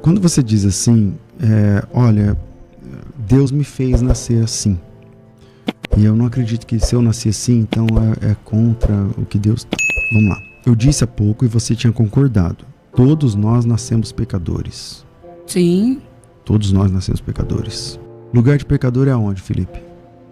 Quando você diz assim, olha, Deus me fez nascer assim, e eu não acredito que se eu nasci assim, então é contra o que Deus... Vamos lá. Eu disse há pouco e você tinha concordado. Todos nós nascemos pecadores. Sim. Todos nós nascemos pecadores. Lugar de pecador é aonde, Felipe?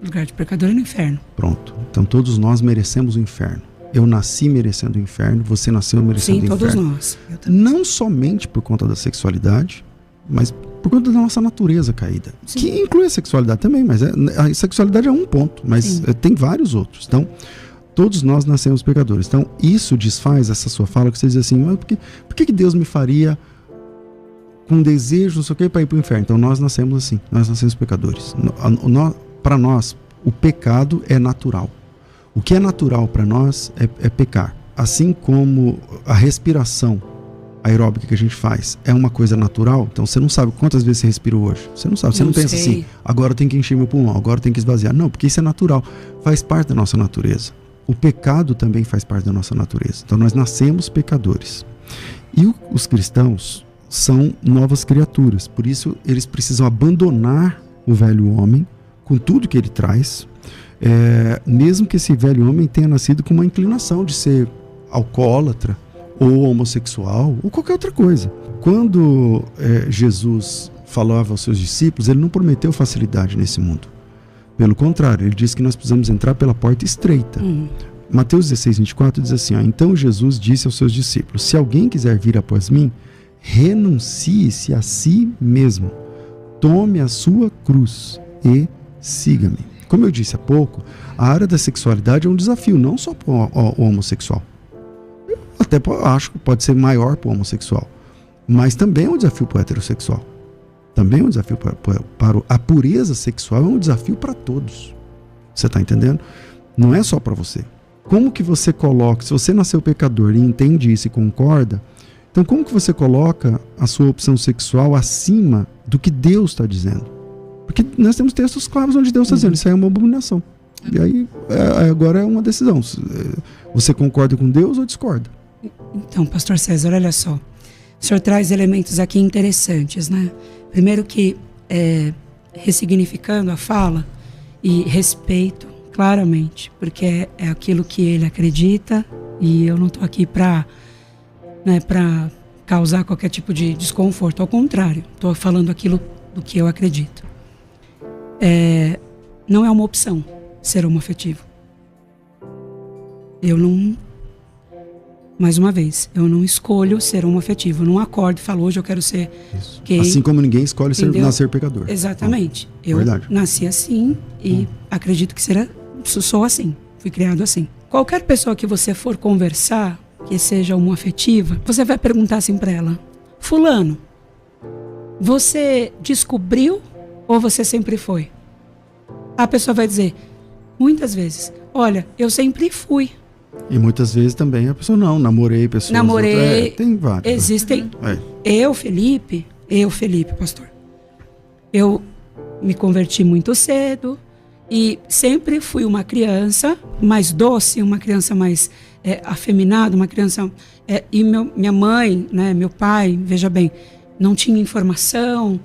Lugar de pecador é no inferno. Pronto. Então todos nós merecemos o inferno. Eu nasci merecendo o inferno, você nasceu merecendo o inferno. Sim, todos nós. Não somente por conta da sexualidade, mas por conta da nossa natureza caída. Sim. Que inclui a sexualidade também, mas a sexualidade é um ponto, mas tem vários outros. Então, todos nós nascemos pecadores. Então, isso desfaz essa sua fala que você diz assim, mas por que Deus me faria com desejo, não sei o que, para ir para o inferno? Então, nós nascemos assim, nós nascemos pecadores. Para nós, o pecado é natural. O que é natural para nós é pecar. Assim como a respiração aeróbica que a gente faz é uma coisa natural, então você não sabe quantas vezes você respirou hoje. Você não sabe, você não pensa assim, agora eu tenho que encher meu pulmão, agora eu tenho que esvaziar. Não, porque isso é natural, faz parte da nossa natureza. O pecado também faz parte da nossa natureza. Então nós nascemos pecadores. E os cristãos são novas criaturas, por isso eles precisam abandonar o velho homem com tudo que ele traz, mesmo que esse velho homem tenha nascido com uma inclinação de ser alcoólatra ou homossexual ou qualquer outra coisa. Quando Jesus falava aos seus discípulos, ele não prometeu facilidade nesse mundo. Pelo contrário, ele disse que nós precisamos entrar pela porta estreita. Mateus 16, 24 diz assim, então Jesus disse aos seus discípulos, se alguém quiser vir após mim, renuncie-se a si mesmo, tome a sua cruz e siga-me. Como eu disse há pouco, a área da sexualidade é um desafio, não só para o homossexual. Até acho que pode ser maior para o homossexual, mas também é um desafio para o heterossexual. Também é um desafio para a pureza sexual, é um desafio para todos. Você está entendendo? Não é só para você. Como que você coloca, se você nasceu pecador e entende isso e concorda, então como que você coloca a sua opção sexual acima do que Deus está dizendo? Porque nós temos textos claros onde Deus está dizendo, isso aí é uma abominação. E aí, agora é uma decisão. Você concorda com Deus ou discorda? Então, pastor César, olha só. O senhor traz elementos aqui interessantes, né? Primeiro que, ressignificando a fala e respeito claramente, porque é aquilo que ele acredita e eu não estou aqui para causar qualquer tipo de desconforto. Ao contrário, estou falando aquilo do que eu acredito. Não é uma opção ser homoafetivo. Eu não... Mais uma vez, eu não escolho ser homoafetivo. Eu não acordo e falo, hoje eu quero ser gay. Assim como ninguém escolhe nascer pecador. Exatamente. Eu nasci assim e acredito que sou assim. Fui criado assim. Qualquer pessoa que você for conversar, que seja homoafetiva, você vai perguntar assim para ela, fulano, você descobriu ou você sempre foi? A pessoa vai dizer, muitas vezes, olha, eu sempre fui. E muitas vezes também a pessoa namorei pessoas. Tem várias. Existem. Eu, Felipe, pastor. Eu me converti muito cedo e sempre fui uma criança mais doce, uma criança mais afeminada, uma criança... e minha mãe, né, meu pai, veja bem, não tinha informação,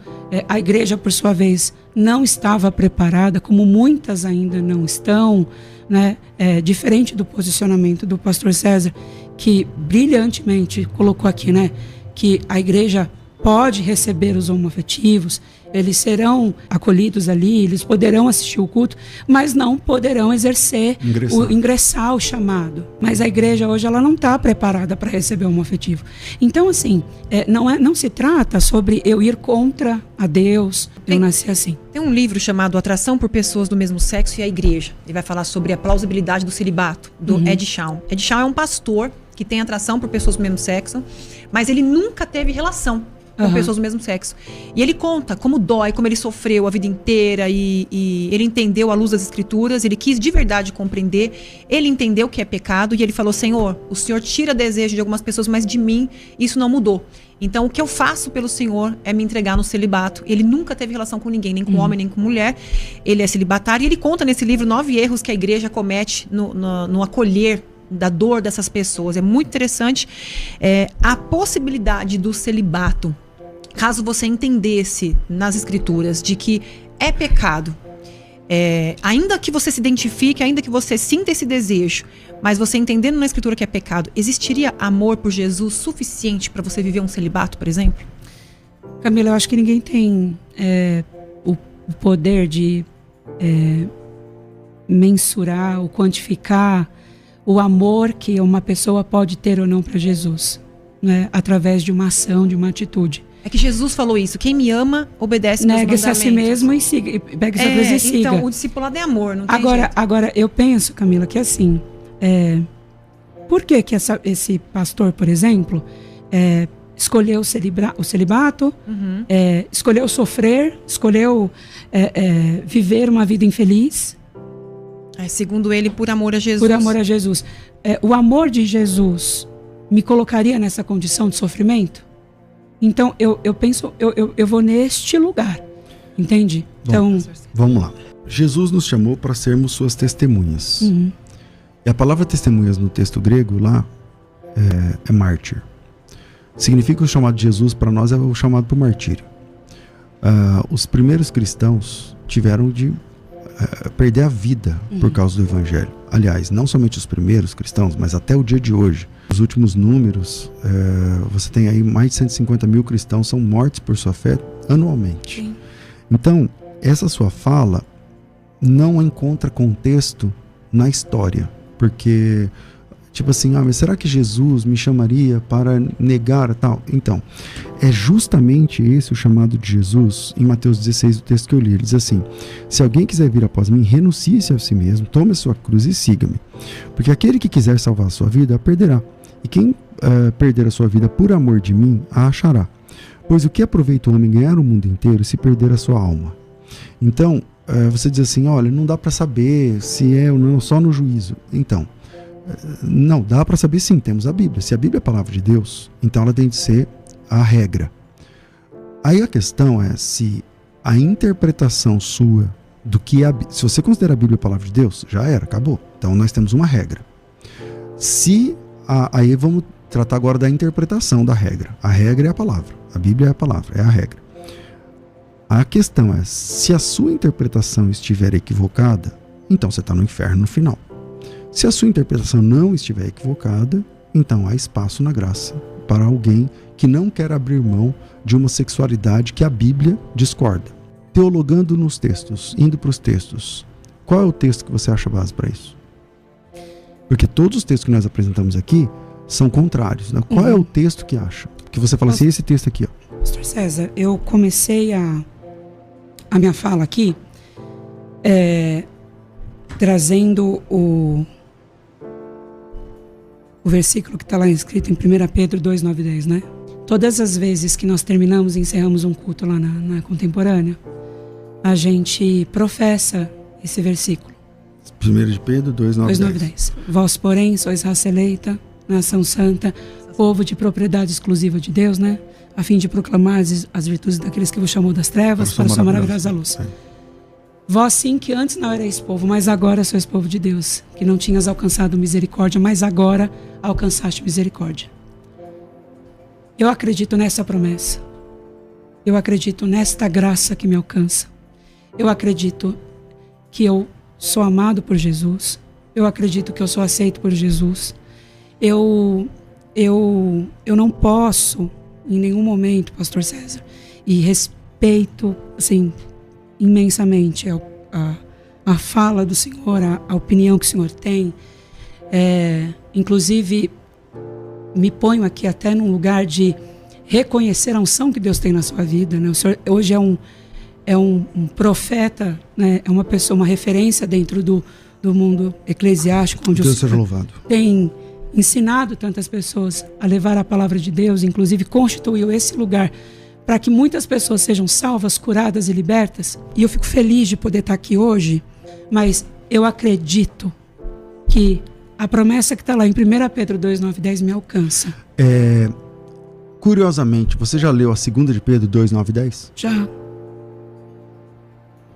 a igreja, por sua vez, não estava preparada, como muitas ainda não estão, né? Diferente do posicionamento do pastor César, que brilhantemente colocou aqui, né, que a igreja pode receber os homoafetivos, eles serão acolhidos ali, eles poderão assistir o culto, mas não poderão ingressar o chamado. Mas a igreja hoje ela não está preparada para receber o homoafetivo. Então, assim, não se trata sobre eu ir contra a Deus, eu nasci assim. Tem um livro chamado Atração por Pessoas do Mesmo Sexo e a Igreja. Ele vai falar sobre a plausibilidade do celibato, do Ed Shawn. Ed Shawn é um pastor que tem atração por pessoas do mesmo sexo, mas ele nunca teve relação com pessoas do mesmo sexo. E ele conta como dói, como ele sofreu a vida inteira e ele entendeu à luz das escrituras, ele quis de verdade compreender, ele entendeu que é pecado e ele falou, Senhor, o Senhor tira desejo de algumas pessoas, mas de mim isso não mudou. Então o que eu faço pelo Senhor é me entregar no celibato. Ele nunca teve relação com ninguém, nem com homem, nem com mulher. Ele é celibatário e ele conta nesse livro 9 erros que a igreja comete no acolher da dor dessas pessoas. É muito interessante a possibilidade do celibato. caso você entendesse nas escrituras de que é pecado, ainda que você se identifique, ainda que você sinta esse desejo, mas você entendendo na escritura que é pecado, existiria amor por Jesus suficiente para você viver um celibato, por exemplo? Camila, eu acho que ninguém tem o poder de mensurar ou quantificar o amor que uma pessoa pode ter ou não para Jesus, né? Através de uma ação, de uma atitude. É que Jesus falou isso: quem me ama, obedece meus mandamentos. Negue-se a si mesmo e siga, pegue sua cruz e siga. Então, o discipulado é amor, não tem jeito. Agora, eu penso, Camila, que assim, por que esse pastor, por exemplo, escolheu o celibato, escolheu sofrer, escolheu viver uma vida infeliz? Segundo ele, por amor a Jesus. Por amor a Jesus. O amor de Jesus me colocaria nessa condição de sofrimento? Então, eu penso, eu vou neste lugar, entende? Bom, então, vamos lá. Jesus nos chamou para sermos suas testemunhas. E a palavra testemunhas no texto grego lá é mártir. Significa que o chamado de Jesus para nós é o chamado para o martírio. Os primeiros cristãos tiveram de perder a vida por causa do evangelho. Aliás, não somente os primeiros cristãos, mas até o dia de hoje. Os últimos números, você tem aí mais de 150 mil cristãos são mortos por sua fé anualmente. Sim. Então, essa sua fala não encontra contexto na história. Porque, tipo assim, mas será que Jesus me chamaria para negar tal? Então, é justamente esse o chamado de Jesus em Mateus 16, o texto que eu li. Ele diz assim: se alguém quiser vir após mim, renuncie-se a si mesmo, tome a sua cruz e siga-me. Porque aquele que quiser salvar a sua vida, a perderá. E quem perder a sua vida por amor de mim, a achará. Pois o que aproveita o homem ganhar o mundo inteiro se perder a sua alma? Então, você diz assim, olha, não dá para saber se é ou não, só no juízo. Então, não, dá para saber sim, temos a Bíblia. Se a Bíblia é a palavra de Deus, então ela tem de ser a regra. Aí a questão é se a interpretação sua do que se você considera a Bíblia a palavra de Deus, já era, acabou. Então nós temos uma regra. Aí vamos tratar agora da interpretação da regra. A regra é a palavra, a Bíblia é a palavra, é a regra. A questão é, se a sua interpretação estiver equivocada, então você está no inferno no final. Se a sua interpretação não estiver equivocada, então há espaço na graça para alguém que não quer abrir mão de uma sexualidade que a Bíblia discorda. Teologando nos textos, indo para os textos, qual é o texto que você acha base para isso? Porque todos os textos que nós apresentamos aqui são contrários, né? Qual é o texto que acha? Que você fala assim, esse texto aqui, ó. Pastor César, eu comecei a minha fala aqui trazendo o versículo que está lá escrito em 1 Pedro 2, 9 e 10, né? Todas as vezes que nós terminamos e encerramos um culto lá na Contemporânea, a gente professa esse versículo. 1 de Pedro 2, 9 e 10. Vós, porém, sois raça eleita, nação santa, povo de propriedade exclusiva de Deus, né? A fim de proclamar as virtudes daqueles que vos chamou das trevas para a sua maravilhosa luz. Vós sim que antes não erais povo, mas agora sois povo de Deus, que não tinhas alcançado misericórdia, mas agora alcançaste misericórdia. Eu acredito nessa promessa. Eu acredito nesta graça que me alcança. Eu acredito que eu sou amado por Jesus. Eu acredito que eu sou aceito por Jesus. Eu não posso, em nenhum momento, Pastor César, e respeito, assim, imensamente a fala do Senhor, a opinião que o Senhor tem. Inclusive, me ponho aqui até num lugar de reconhecer a unção que Deus tem na sua vida, né? O Senhor hoje é um profeta, né? É uma pessoa, uma referência dentro do mundo eclesiástico, onde Deus seja louvado. Tem ensinado tantas pessoas a levar a palavra de Deus, inclusive constituiu esse lugar para que muitas pessoas sejam salvas, curadas e libertas. E eu fico feliz de poder estar aqui hoje, mas eu acredito que a promessa que está lá em 1 Pedro 2, 9 e 10 me alcança. Curiosamente, você já leu a 2 de Pedro 2, 9 e 10? Já.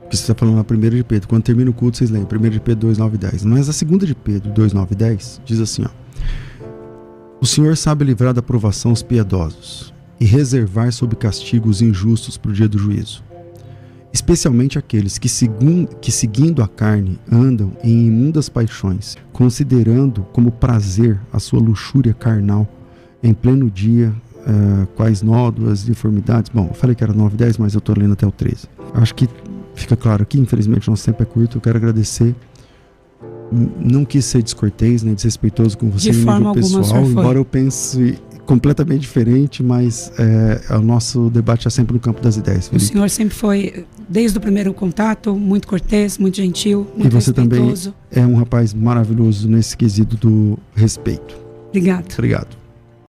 Porque você está falando na 1 de Pedro. Quando termina o culto, vocês leem 1 de Pedro 2, 9 e 10. Mas a 2 de Pedro 2, 9 e 10 diz assim, ó: o Senhor sabe livrar da provação os piedosos e reservar sob castigos injustos para o dia do juízo. Especialmente aqueles que seguindo a carne andam em imundas paixões, considerando como prazer a sua luxúria carnal em pleno dia, quais nódoas, deformidades. Bom, eu falei que era 9 e 10, mas eu estou lendo até o 13. Acho que fica claro aqui, infelizmente nosso tempo é curto, eu quero agradecer. Não quis ser descortês, nem desrespeitoso com você, de forma pessoal, alguma, embora eu pense completamente diferente, mas o nosso debate é sempre no campo das ideias. Felipe. O senhor sempre foi, desde o primeiro contato, muito cortês, muito gentil, muito respeitoso. E você também respeitoso. é um rapaz maravilhoso nesse quesito do respeito. Obrigado. Obrigado.